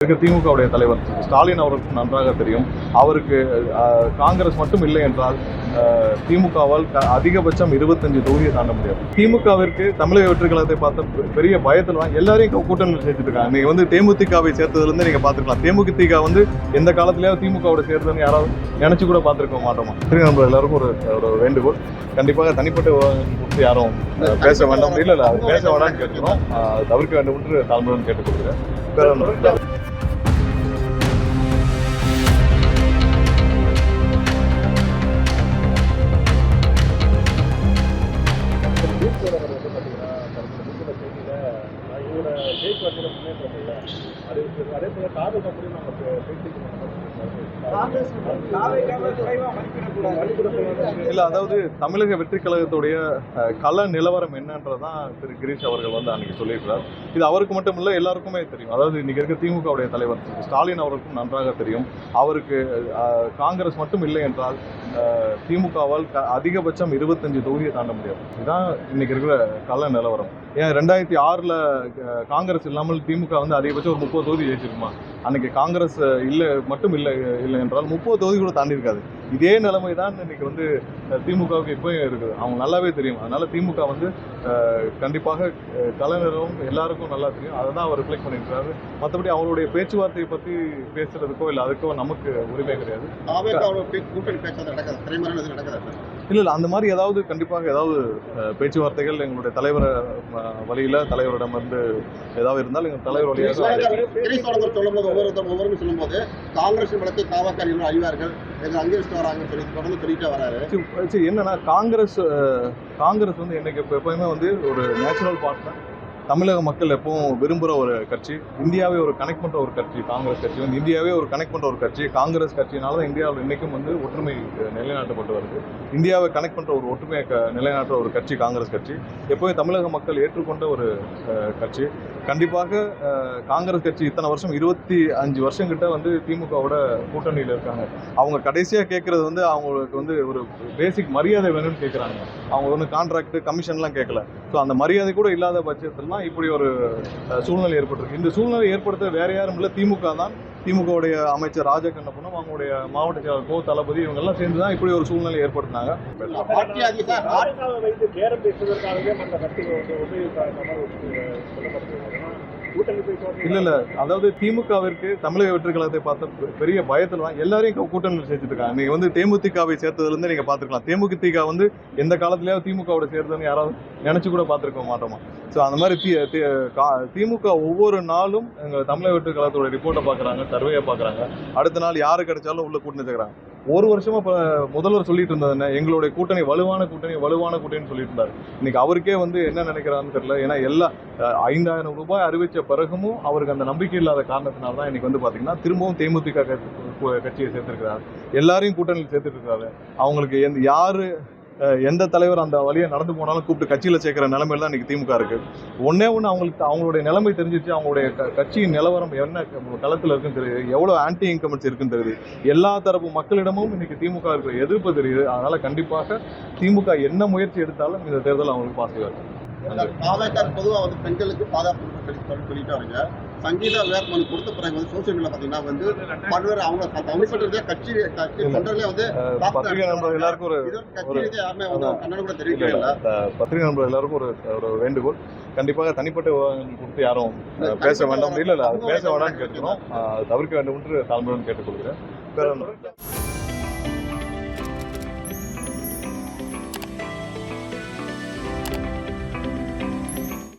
திமுகவுடைய தலைவர் ஸ்டாலின் அவர்களுக்கும் நன்றாக தெரியும். அவருக்கு காங்கிரஸ் மட்டும் இல்லை என்றால் திமுகவால் அதிகபட்சம் 25 தொகுதியை தாண்ட முடியாது. திமுகவிற்கு தமிழக வெற்றி கழகத்தை பார்த்த பெரிய பயத்தில் எல்லாரையும் கூட்டணியில் சேர்த்துட்டு இருக்காங்க. நீங்க வந்து தேமுதிகவை சேர்த்ததுலேருந்து நீங்க பார்த்துருக்கலாம். தேமுதிக வந்து எந்த காலத்திலேயாவது திமுகவோட சேர்த்ததுன்னு யாராவது நினைச்சு கூட பார்த்துருக்க மாட்டோமா? நம்ம எல்லாருக்கும் ஒரு வேண்டுகோள், கண்டிப்பாக தனிப்பட்ட குறித்து யாரும் பேச வேண்டாம். இல்லை அது பேச வேண்டாம்னு கேட்கிறோம். தவிர்க்க வேண்டும் என்று தாழ்மையுடன் கேட்டுக்கொள்கிறேன். வேற அதே போல இல்ல, அதாவது தமிழக வெற்றி கழகத்துடைய கள நிலவரம் என்னன்றதான் திரு கிரீஷ் அவர்கள் வந்து அன்னைக்கு சொல்லியிருக்கிறார். இது அவருக்கு மட்டும் இல்ல, எல்லாருக்குமே தெரியும். அதாவது இன்னைக்கு இருக்க திமுகவுடைய தலைவர் ஸ்டாலின் அவர்களுக்கும் நன்றாக தெரியும். அவருக்கு காங்கிரஸ் மட்டும் இல்லை என்றால் திமுகவால் அதிகபட்சம் 25 தொகுதியை தாண்ட முடியாது. இதுதான் இன்னைக்கு இருக்கிற கள நிலவரம். ஏன் 2006 காங்கிரஸ் இல்லாமல் திமுக வந்து அதிகபட்சம் ஒரு 30 தொகுதி ஜெயிச்சிருக்குமா? அன்னைக்கு காங்கிரஸ் இல்லை என்றால் 30 தொகுதி கூட தாண்டி இருக்காது. இதே நிலைமை தான் இன்னைக்கு வந்து திமுகவுக்கு இப்போயும் இருக்குது. அவங்க நல்லாவே தெரியும். அதனால திமுக வந்து கண்டிப்பாக கலைஞரும் எல்லாருக்கும் நல்லா தெரியும். அதை தான் அவர் ரிஃப்ளெக்ட் பண்ணியிருக்காரு. மற்றபடி அவருடைய பேச்சுவார்த்தையை பற்றி பேசுறதுக்கோ இல்லை அதுக்கோ நமக்கு உரிமை கிடையாது. இல்லை அந்த மாதிரி ஏதாவது கண்டிப்பாக ஏதாவது பேச்சுவார்த்தைகள் எங்களுடைய தலைவர் வழியில் தலைவரிடம் வந்து ஏதாவது இருந்தால் எங்கள் தலைவர் வழியாக சொல்லும்போது காங்கிரஸ் வழக்கை காவல்துறையினர் அறிவார்கள் அங்கீகரித்து வராங்கன்னு சொல்லி தொடர்ந்து சொல்லிட்டே வராரு. என்னன்னா காங்கிரஸ் வந்து என்னைக்கு எப்பவுமே வந்து ஒரு நேச்சுரல் பார்ட்னர். தமிழக மக்கள் எப்பவும் விரும்புகிற ஒரு கட்சி, இந்தியாவே ஒரு கனெக்ட் பண்ணுற ஒரு கட்சி. காங்கிரஸ் கட்சி வந்து இந்தியாவே ஒரு கனெக்ட் பண்ணுற ஒரு கட்சி. காங்கிரஸ் கட்சியினால தான் இந்தியாவில் இன்றைக்கும் வந்து ஒற்றுமை நிலைநாட்டப்பட்டு வருது. இந்தியாவை கனெக்ட் பண்ணுற ஒரு ஒற்றுமையை நிலைநாட்டுற ஒரு கட்சி காங்கிரஸ் கட்சி. எப்போவும் தமிழக மக்கள் ஏற்றுக்கொண்ட ஒரு கட்சி. கண்டிப்பாக காங்கிரஸ் கட்சி இத்தனை வருஷம் 25 வருஷம் கிட்ட வந்து திமுகவோட கூட்டணியில் இருக்காங்க. அவங்க கடைசியாக கேட்குறது வந்து அவங்களுக்கு வந்து ஒரு பேசிக் மரியாதை வேணும்னு கேட்குறாங்க. அவங்க ஒன்று கான்ட்ராக்ட் கமிஷன்லாம் கேட்கல. ஸோ அந்த மரியாதை கூட இல்லாத பட்சத்தில் இப்படி ஒரு சூழ்நிலை ஏற்பட்டிருக்கு. இந்த சூழ்நிலை ஏற்படுத்த வேற யாரும் இல்லை, திமுக தான். திமுகவுடைய அமைச்சர் ராஜகண்ணப்பனும் அவங்களுடைய மாவட்ட செயலாளர் கோ தளபதி இவங்க எல்லாம் சேர்ந்து தான் இப்படி ஒரு சூழ்நிலை ஏற்படுத்தினாங்க. இல்ல அதாவது திமுகவிற்கு தமிழக வெற்றி கழகத்தை பார்த்த பெரிய பயத்தில் எல்லாரையும் கூட்டணியில் சேர்த்துட்டு இருக்காங்க. நீங்க வந்து தேமுதிகவை சேர்த்ததுல இருந்து நீங்க பாத்துருக்கலாம். தேமுதிக வந்து எந்த காலத்திலேயாவது திமுகவோட சேர்த்ததுன்னு யாராவது நினைச்சு கூட பார்த்துருக்க மாட்டோமா? ஸோ அந்த மாதிரி திமுக ஒவ்வொரு நாளும் எங்கள் தமிழக வெற்றி கழகத்தோட ரிப்போர்ட்டை பார்க்குறாங்க, சர்வேயை பார்க்குறாங்க. அடுத்த நாள் யாரு கிடைச்சாலும் உள்ள கூட்டணி சேர்க்குறாங்க. ஒரு வருஷமா இப்போ முதல்வர் சொல்லிட்டு இருந்தது எங்களுடைய கூட்டணி வலுவான கூட்டணின்னு சொல்லிட்டு இருந்தாரு. இன்னைக்கு அவருக்கே வந்து என்ன நினைக்கிறான்னு தெரியல. ஏன்னா எல்லா 5000 ரூபாய் அறிவிச்ச பிறகும் அவருக்கு அந்த நம்பிக்கை இல்லாத காரணத்தினால தான் இன்னைக்கு வந்து பாத்தீங்கன்னா திரும்பவும் தேமுதிக கட்சியை சேர்த்திருக்கிறார். எல்லாரையும் கூட்டணியில் சேர்த்துட்டு இருக்காரு. அவங்களுக்கு யாரு எந்த தலைவர் அந்த வழியை நடந்து போனாலும் கூப்பிட்டு கட்சியில் சேர்க்கிற நிலைமையில தான் இன்னைக்கு திமுக இருக்கு. ஒன்னே ஒன்று அவங்களுடைய நிலைமை தெரிஞ்சிச்சு. அவங்களுடைய கட்சியின் நிலவரம் என்ன களத்தில் இருக்குன்னு தெரியுது. எவ்வளோ ஆன்டி இன்கமெண்ட்ஸ் இருக்குன்னு தெரியுது. எல்லா தரப்பு மக்களிடமும் இன்னைக்கு திமுக இருக்கிற எதிர்ப்பு தெரியுது. அதனால கண்டிப்பாக திமுக என்ன முயற்சி எடுத்தாலும் இந்த தேர்தல் அவங்களுக்கு பாசிட்டிவா இருக்கு. பொதுவாக வந்து பெண்களுக்கு பாதுகாப்பு சொல்லிட்டு வரீங்க. சங்கீதா விவேக்மன் கொடுத்த பிறகு வந்து சோசியல் மீடியா பாத்தீங்கன்னா வந்து பல்வேறு அவங்க தமிழ்பட்டே கட்சி தொண்டர்களே வந்து பத்திரிகை நண்பர்கள் எல்லாருக்கும் பத்திரிகை நண்பர்கள் எல்லாருக்கும் ஒரு வேண்டுகோள், கண்டிப்பாக தனிப்பட்ட விவகாரங்கள் குறித்து யாரும் பேச வேண்டாம். இல்லை அது பேச வேண்டாம்னு கேட்கிறோம். தவிர்க்க வேண்டும் என்று தாழ்மையுடன் கேட்டுக்கொள்கிறேன். வேற